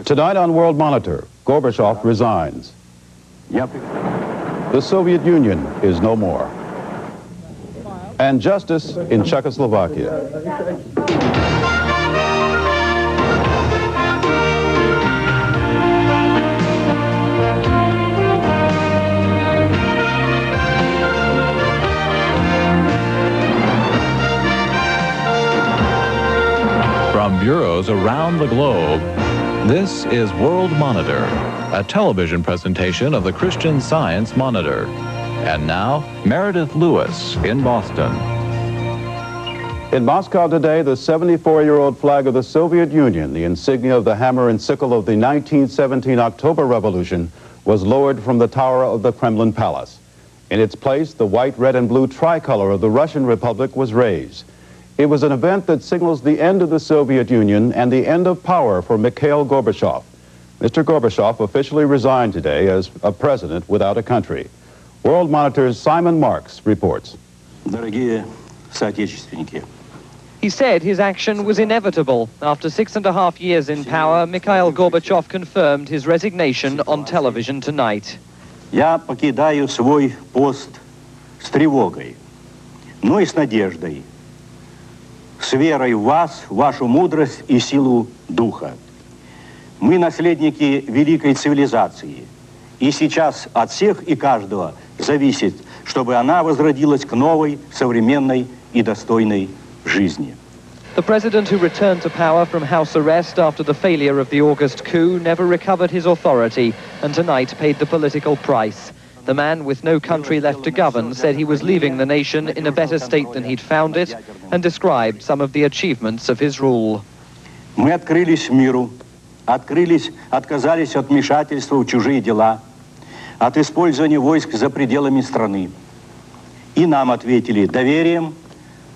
Tonight on World Monitor, Gorbachev resigns. The Soviet Union is no more. And justice in Czechoslovakia. From bureaus around the globe, this is World Monitor, a television presentation of the Christian Science Monitor. And now, Meredith Lewis in Boston. In Moscow today, the 74-year-old flag of the Soviet Union, the insignia of the hammer and sickle of the 1917 October Revolution, was lowered from the tower of the Kremlin Palace. In its place, the white, red, and blue tricolor of the Russian Republic was raised. It was an event that signals the end of the Soviet Union and the end of power for Mikhail Gorbachev. Mr. Gorbachev officially resigned today as a president without a country. World Monitor's Simon Marks reports. Дорогие соотечественники. He said his action was inevitable. After 6.5 years in power, Mikhail Gorbachev confirmed his resignation on television tonight. Я покидаю свой пост с тревогой, но и с надеждой, с верой в вас, вашу мудрость и силу духа. Мы наследники великой цивилизации, и сейчас от всех и каждого зависит, чтобы она возродилась к новой, современной и достойной жизни. The president who returned to power from house arrest after the failure of the August coup never recovered his authority and tonight paid the political price. The man with no country left to govern said he was leaving the nation in a better state than he'd found it and described some of the achievements of his rule. Мы открылись миру, отказались от вмешательства в чужие дела, от использования войск за пределами страны. И нам ответили доверием,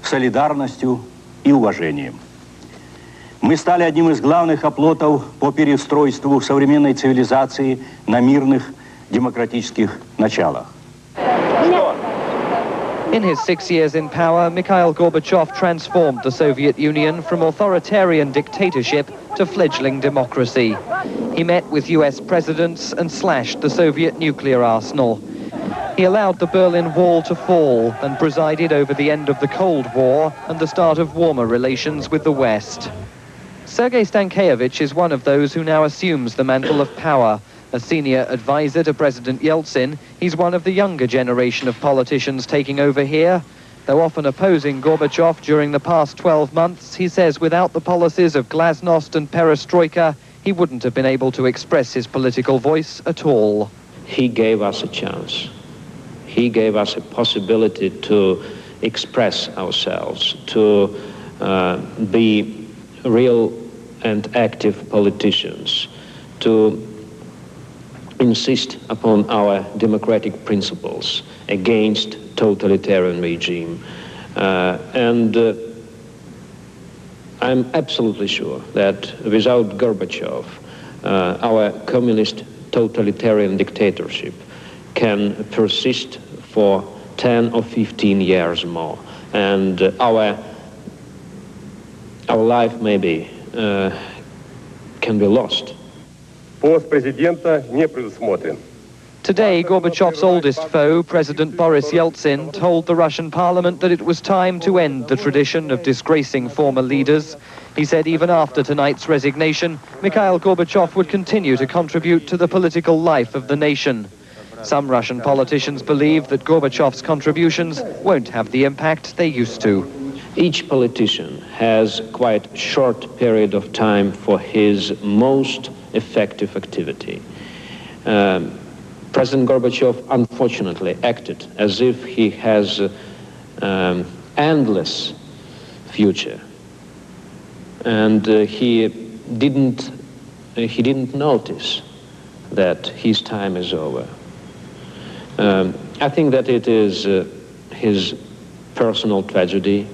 солидарностью и уважением. Мы стали одним из главных оплотов по переустройству современной цивилизации на мирных демократических началах. In his 6 years in power, Mikhail Gorbachev transformed the Soviet Union from authoritarian dictatorship to fledgling democracy. He met with US presidents and slashed the Soviet nuclear arsenal. He allowed the Berlin Wall to fall and presided over the end of the Cold War and the start of warmer relations with the West. Sergei Stankevich is one of those who now assumes the mantle of power. A senior advisor to President Yeltsin, he's one of the younger generation of politicians taking over here. Though often opposing Gorbachev during the past 12 months, he says without the policies of glasnost and perestroika, he wouldn't have been able to express his political voice at all. He gave us a chance. He gave us a possibility to express ourselves, to be real and active politicians, to insist upon our democratic principles against totalitarian regime. And I'm absolutely sure that without Gorbachev, our communist totalitarian dictatorship can persist for 10 or 15 years more. And our life maybe can be lost. Пост президента не предусмотрен. Today, Gorbachev's oldest foe, President Boris Yeltsin, told the Russian parliament that it was time to end the tradition of disgracing former leaders. He said even after tonight's resignation, Mikhail Gorbachev would continue to contribute to the political life of the nation. Some Russian politicians believe that Gorbachev's contributions won't have the impact they used to. Each politician has quite a short period of time for his most effective activity. President Gorbachev, unfortunately, acted as if he has endless future, and he didn't notice that his time is over. I think that it is his personal tragedy.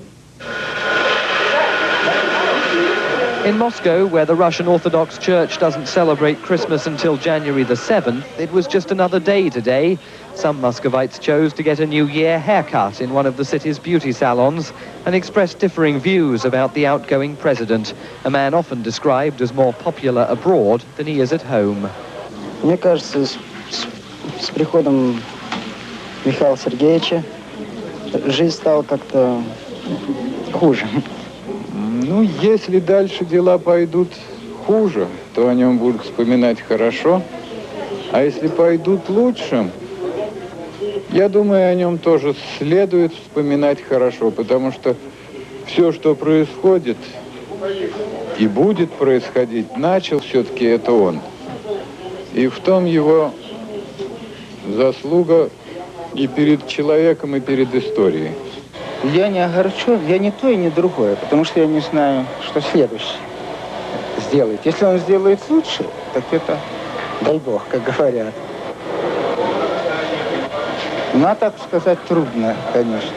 In Moscow, where the Russian Orthodox Church doesn't celebrate Christmas until January the 7th, it was just another day today. Some Muscovites chose to get a New Year haircut in one of the city's beauty salons and expressed differing views about the outgoing president, a man often described as more popular abroad than he is at home. Мне кажется, с приходом Михаила Сергеевича жизнь стала как-то хуже. Ну, если дальше дела пойдут хуже, то о нем будут вспоминать хорошо. А если пойдут лучше, я думаю, о нем тоже следует вспоминать хорошо, потому что все, что происходит и будет происходить, начал все-таки это он. И в том его заслуга и перед человеком, и перед историей. Я не огорчен, я не то и не другое, потому что я не знаю, что следующее сделает. Если он сделает лучше, так это дай бог, как говорят. Ну, а так сказать трудно, конечно.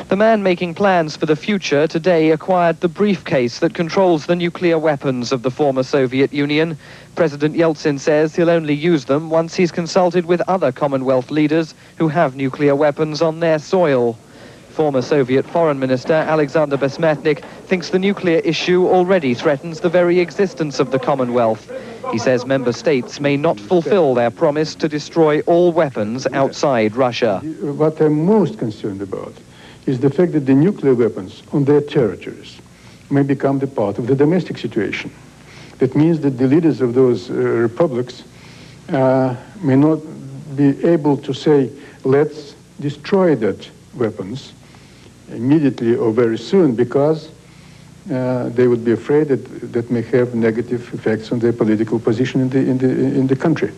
The man making plans for the future today acquired the briefcase that controls the nuclear weapons of the former Soviet Union. President Yeltsin says he'll only use them once he's consulted with other Commonwealth leaders who have nuclear weapons on their soil. Former Soviet Foreign Minister Alexander Besmatnik thinks the nuclear issue already threatens the very existence of the Commonwealth. He says member states may not fulfill their promise to destroy all weapons outside Russia. What I'm most concerned about is the fact that the nuclear weapons on their territories may become the part of the domestic situation. That means that the leaders of those republics may not be able to say, let's destroy that weapons immediately or very soon, because they would be afraid that that may have negative effects on their political position in the country.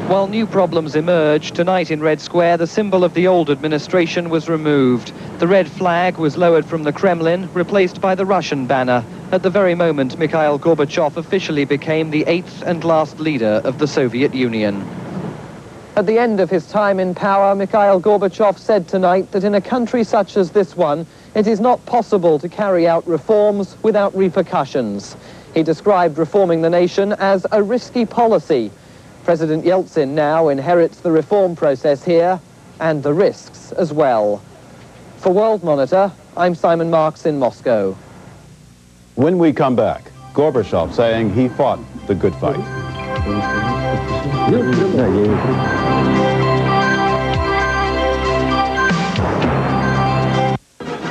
While new problems emerged, tonight in Red Square, the symbol of the old administration was removed. The red flag was lowered from the Kremlin, replaced by the Russian banner, at the very moment Mikhail Gorbachev officially became the 8th and last leader of the Soviet Union. At the end of his time in power, Mikhail Gorbachev said tonight that in a country such as this one, it is not possible to carry out reforms without repercussions. He described reforming the nation as a risky policy. President Yeltsin now inherits the reform process here and the risks as well. For World Monitor, I'm Simon Marks in Moscow. When we come back, Gorbachev saying he fought the good fight.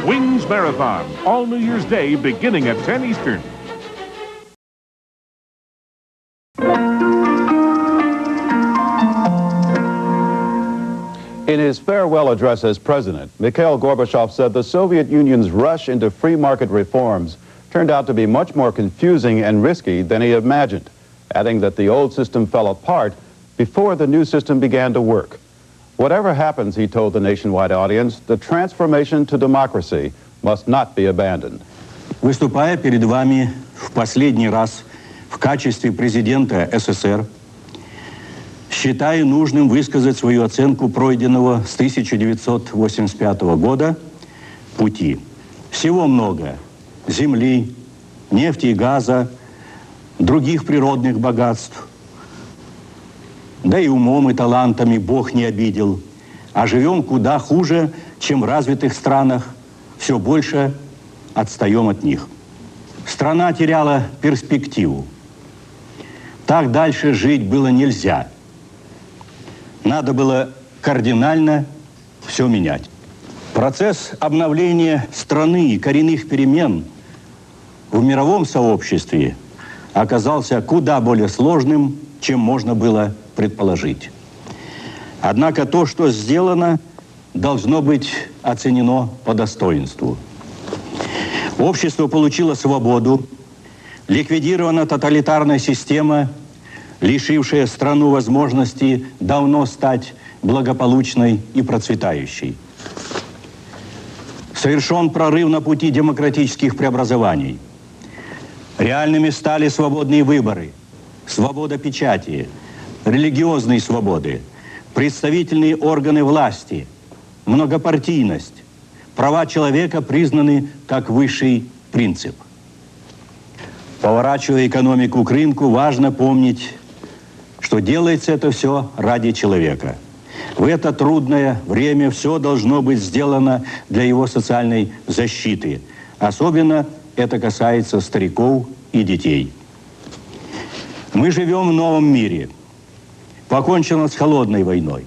Wings Marathon, all New Year's Day beginning at 10 Eastern. In his farewell address as president, Mikhail Gorbachev said the Soviet Union's rush into free market reforms turned out to be much more confusing and risky than he imagined, adding that the old system fell apart before the new system began to work. Whatever happens, he told the nationwide audience, the transformation to democracy must not be abandoned. Выступая перед вами в последний раз в качестве президента СССР, считаю нужным высказать свою оценку пройденного с 1985 года пути. Всего много: земли, нефти и газа, других природных богатств. Да и умом и талантами Бог не обидел. А живем куда хуже, чем в развитых странах. Все больше отстаем от них. Страна теряла перспективу. Так дальше жить было нельзя. Надо было кардинально все менять. Процесс обновления страны и коренных перемен в мировом сообществе оказался куда более сложным, чем можно было предположить. Однако то, что сделано, должно быть оценено по достоинству. Общество получило свободу, ликвидирована тоталитарная система, лишившая страну возможности давно стать благополучной и процветающей. Совершен прорыв на пути демократических преобразований. Реальными стали свободные выборы, свобода печати, религиозные свободы, представительные органы власти, многопартийность, права человека признаны как высший принцип. Поворачивая экономику к рынку, важно помнить, что делается это все ради человека. В это трудное время все должно быть сделано для его социальной защиты. Особенно это касается стариков и детей. Мы живем в новом мире. Покончено с холодной войной.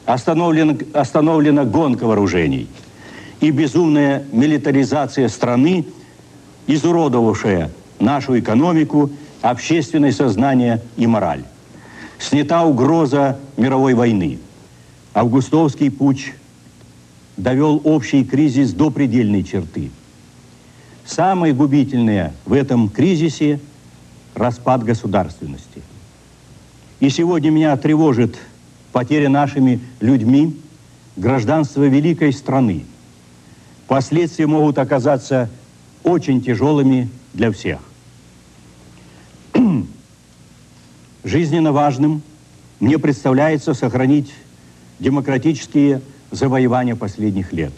Остановлена гонка вооружений. И безумная милитаризация страны, изуродовавшая нашу экономику, общественное сознание и мораль. Снята угроза мировой войны. Августовский путч довел общий кризис до предельной черты. Самое губительное в этом кризисе – распад государственности. И сегодня меня тревожит потеря нашими людьми гражданства великой страны. Последствия могут оказаться очень тяжелыми для всех. Жизненно важным мне представляется сохранить демократические завоевания последних лет.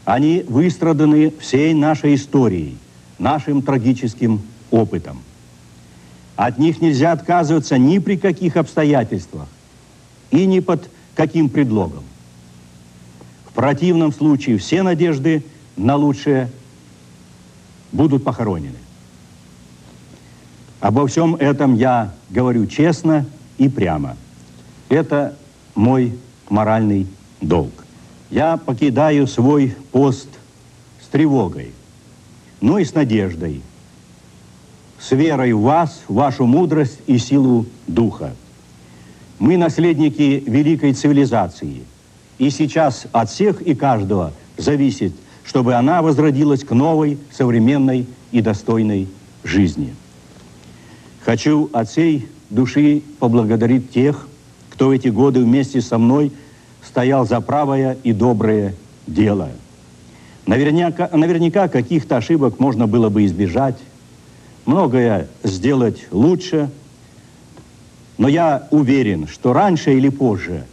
Они выстраданы всей нашей историей, нашим трагическим опытом. От них нельзя отказываться ни при каких обстоятельствах и ни под каким предлогом. В противном случае все надежды на лучшее будут похоронены. Обо всем этом я говорю честно и прямо. Это мой моральный долг. Я покидаю свой пост с тревогой, но и с надеждой, с верой в вас, в вашу мудрость и силу духа. Мы наследники великой цивилизации, и сейчас от всех и каждого зависит, чтобы она возродилась к новой, современной и достойной жизни. Хочу от всей души поблагодарить тех, кто в эти годы вместе со мной стоял за правое и доброе дело. Наверняка каких-то ошибок можно было бы избежать, многое сделать лучше, но я уверен, что раньше или позже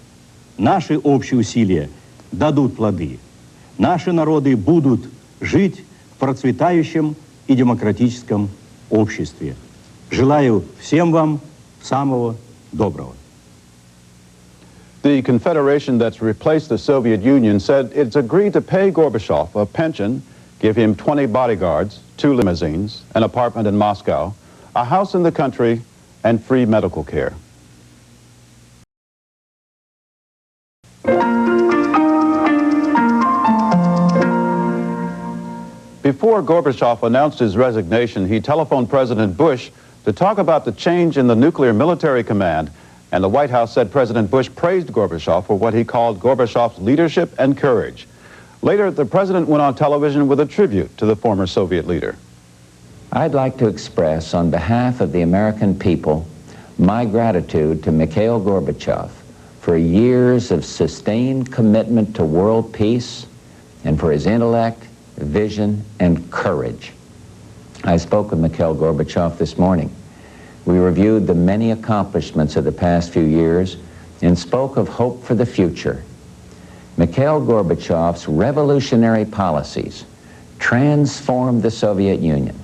наши общие усилия дадут плоды. Наши народы будут жить в процветающем и демократическом обществе. Желаю всем вам самого доброго. The Confederation that's replaced the Soviet Union said it's agreed to pay Gorbachev a pension, give him 20 bodyguards, 2 limousines, an apartment in Moscow, a house in the country, and free medical care. Before Gorbachev announced his resignation, he telephoned President Bush to talk about the change in the nuclear military command, and the White House said President Bush praised Gorbachev for what he called Gorbachev's leadership and courage. Later, the president went on television with a tribute to the former Soviet leader. I'd like to express on behalf of the American people my gratitude to Mikhail Gorbachev for years of sustained commitment to world peace and for his intellect, vision, and courage. I spoke with Mikhail Gorbachev this morning. We reviewed the many accomplishments of the past few years and spoke of hope for the future. Mikhail Gorbachev's revolutionary policies transformed the Soviet Union.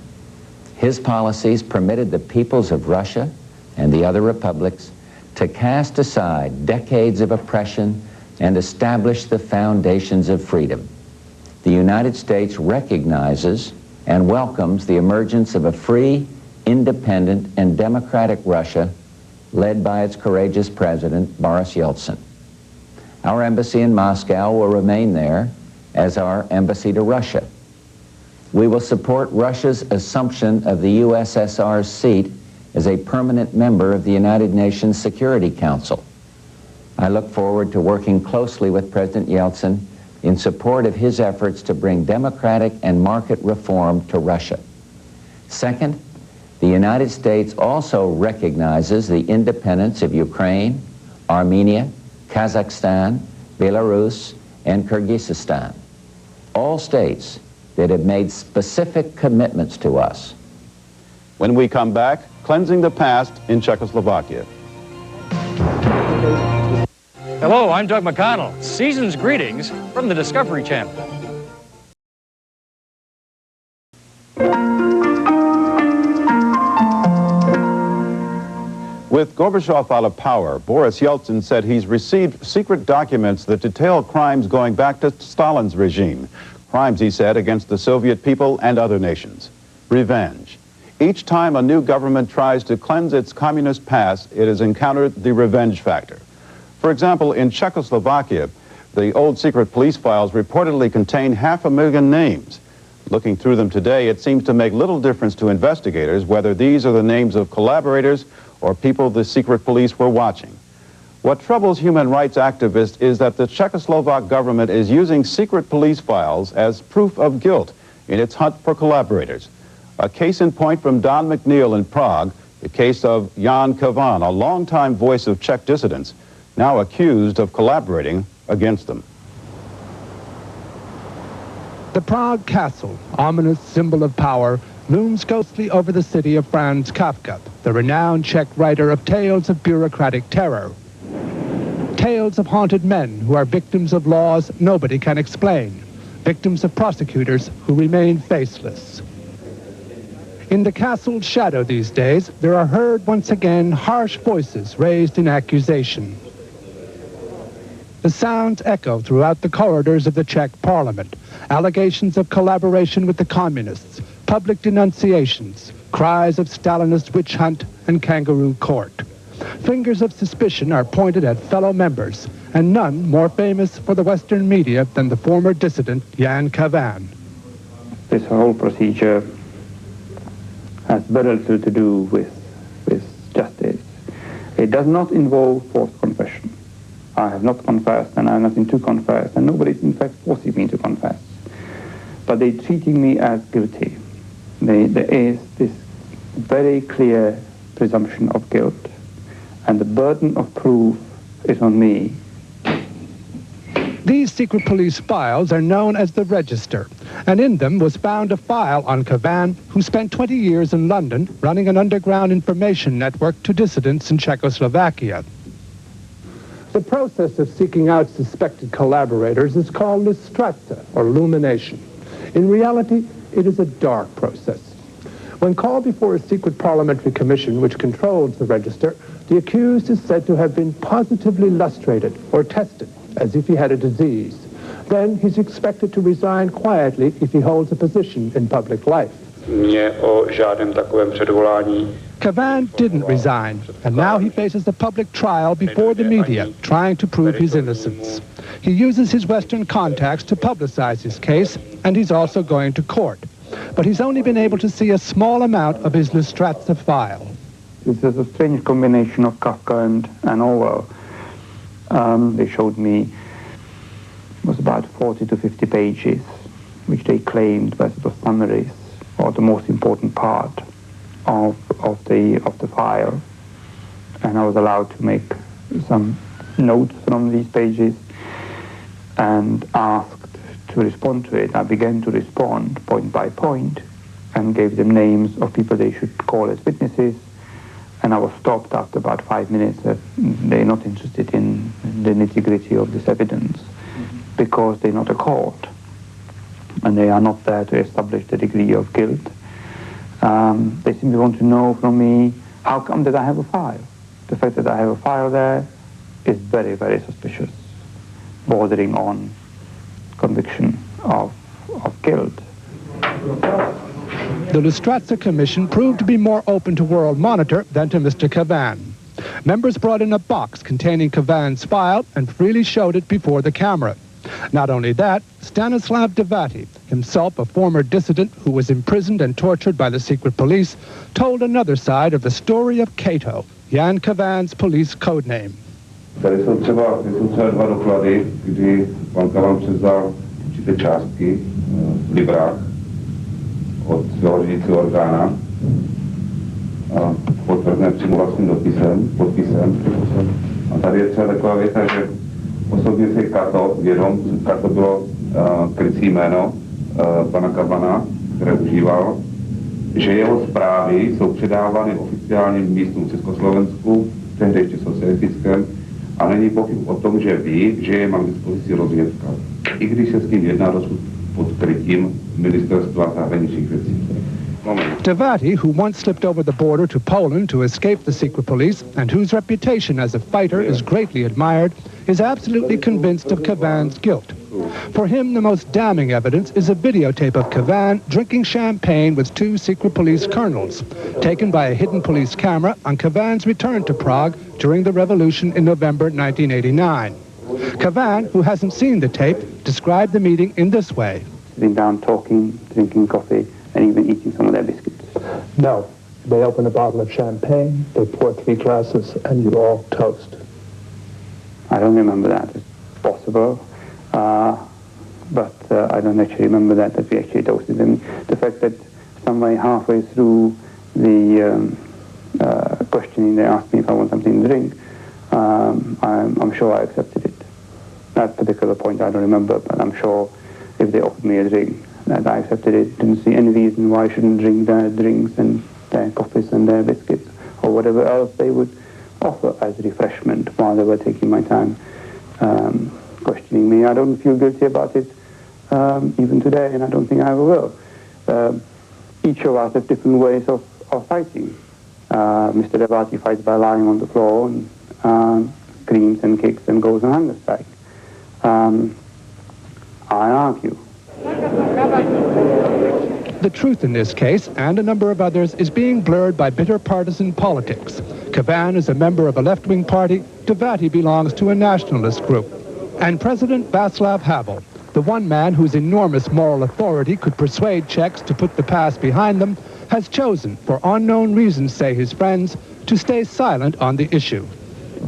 His policies permitted the peoples of Russia and the other republics to cast aside decades of oppression and establish the foundations of freedom. The United States recognizes and welcomes the emergence of a free, independent, and democratic Russia led by its courageous president, Boris Yeltsin. Our embassy in Moscow will remain there as our embassy to Russia. We will support Russia's assumption of the USSR's seat as a permanent member of the United Nations Security Council. I look forward to working closely with President Yeltsin in support of his efforts to bring democratic and market reform to Russia. Second, the United States also recognizes the independence of Ukraine, Armenia, Kazakhstan, Belarus, and Kyrgyzstan, all states that have made specific commitments to us. When we come back, cleansing the past in Czechoslovakia. Hello, I'm Doug McConnell. Season's greetings from the Discovery Channel. With Gorbachev out of power, Boris Yeltsin said he's received secret documents that detail crimes going back to Stalin's regime. Crimes, he said, against the Soviet people and other nations. Revenge. Each time a new government tries to cleanse its communist past, it has encountered the revenge factor. For example, in Czechoslovakia, the old secret police files reportedly contain 500,000 names. Looking through them today, it seems to make little difference to investigators whether these are the names of collaborators or people the secret police were watching. What troubles human rights activists is that the Czechoslovak government is using secret police files as proof of guilt in its hunt for collaborators. A case in point from Don McNeil in Prague, the case of Jan Kavan, a longtime voice of Czech dissidents, now accused of collaborating against them. The Prague Castle, ominous symbol of power, looms ghostly over the city of Franz Kafka, the renowned Czech writer of tales of bureaucratic terror. Tales of haunted men who are victims of laws nobody can explain, victims of prosecutors who remain faceless. In the castle's shadow these days, there are heard once again harsh voices raised in accusation. The sounds echo throughout the corridors of the Czech parliament. Allegations of collaboration with the communists, public denunciations, cries of Stalinist witch hunt and kangaroo court. Fingers of suspicion are pointed at fellow members, and none more famous for the Western media than the former dissident Jan Kavan. This whole procedure has very little to do with justice. It does not involve forced confession. I have not confessed, and I have nothing to confess, and nobody is in fact forcing me to confess. But they're treating me as guilty. There is this very clear presumption of guilt, and the burden of proof is on me. These secret police files are known as the Register, and in them was found a file on Kavan, who spent 20 years in London running an underground information network to dissidents in Czechoslovakia. The process of seeking out suspected collaborators is called lustracja, or illumination. In reality, it is a dark process. When called before a secret parliamentary commission which controls the Register, the accused is said to have been positively lustrated or tested, as if he had a disease. Then he's expected to resign quietly if he holds a position in public life. Kavan didn't resign, and now he faces a public trial before the media, trying to prove his innocence. He uses his Western contacts to publicize his case, and he's also going to court. But he's only been able to see a small amount of his lustracja file. This is a strange combination of Kafka and Orwell. They showed me it was about 40 to 50 pages, which they claimed were sort of summaries, or the most important part of the file. And I was allowed to make some notes from these pages and asked to respond to it. I began to respond point by point and gave them names of people they should call as witnesses. And I was stopped after about 5 minutes that they're not interested in the nitty-gritty of this evidence because they're not a court and they are not there to establish the degree of guilt. They simply want to know from me, how come that I have a file? The fact that I have a file there is very, very suspicious, bordering on conviction of guilt. The Lustracja Commission proved to be more open to World Monitor than to Mr. Kavan. Members brought in a box containing Kavan's file and freely showed it before the camera. Not only that, Stanislav Devati, himself a former dissident who was imprisoned and tortured by the secret police, told another side of the story of Cato, Jan Kavan's police code name. Tady jsou třeba dva doklady, kdy pan Kavan převzal určité částky v librách od svého řídícího orgána a potvrzené přímo vlastním podpisem. A tady je třeba taková věta, že osobně se Kato vědom, Kato bylo krycí jméno pana Kavana, které užíval, že jeho zprávy jsou předávány oficiálním místům v Československu, tehdy ještě socialistickém, a není pochyb o tom, že ví, že je má k dispozici rozvědka. I když se s tím jedná dosud pod krytím Ministerstva zahraničních věcí. Devati, who once slipped over the border to Poland to escape the secret police and whose reputation as a fighter is greatly admired, is absolutely convinced of Kavan's guilt. For him, the most damning evidence is a videotape of Kavan drinking champagne with two secret police colonels, taken by a hidden police camera on Kavan's return to Prague during the revolution in November 1989. Kavan, who hasn't seen the tape, described the meeting in this way. Sitting down, talking, drinking coffee, and even eating some of their biscuits. No. They open a bottle of champagne, they pour 3 glasses, and you all toast. I don't remember that. It's possible. But I don't actually remember that we actually toasted them. The fact that somewhere halfway through the questioning, they asked me if I want something to drink, I'm sure I accepted it. That particular point I don't remember, but I'm sure if they offered me a drink, that I accepted it. Didn't see any reason why I shouldn't drink their drinks and their coffees and their biscuits or whatever else they would offer as refreshment while they were taking my time questioning me. I don't feel guilty about it even today, and I don't think I ever will. Each of us have different ways of fighting. Mr. Devati fights by lying on the floor and screams and kicks and goes on hunger strike. I argue. The truth in this case, and a number of others, is being blurred by bitter partisan politics. Kavan is a member of a left-wing party. Devati belongs to a nationalist group. And President Václav Havel, the one man whose enormous moral authority could persuade Czechs to put the past behind them, has chosen, for unknown reasons, say his friends, to stay silent on the issue.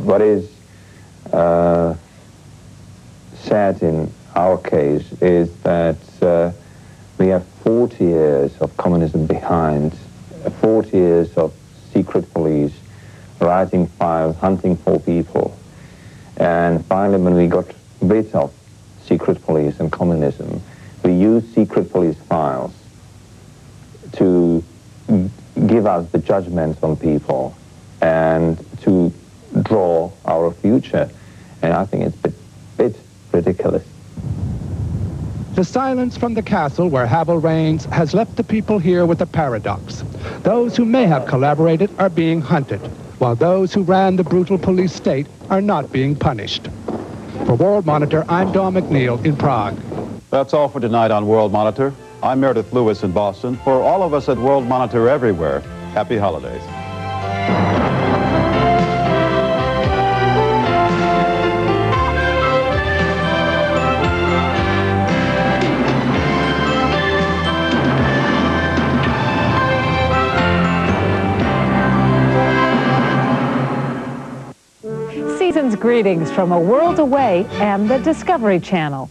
What is sad in our case is that we have 40 years of communism behind, 40 years of secret police, writing files, hunting for people. And finally, when we got rid of secret police and communism, we used secret police files to give us the judgments on people and to draw our future. And I think it's a bit ridiculous. The silence from the castle where Havel reigns has left the people here with a paradox. Those who may have collaborated are being hunted, while those who ran the brutal police state are not being punished. For World Monitor, I'm Don McNeil in Prague. That's all for tonight on World Monitor. I'm Meredith Lewis in Boston. For all of us at World Monitor everywhere, happy holidays. Season's greetings from a world away and the Discovery Channel.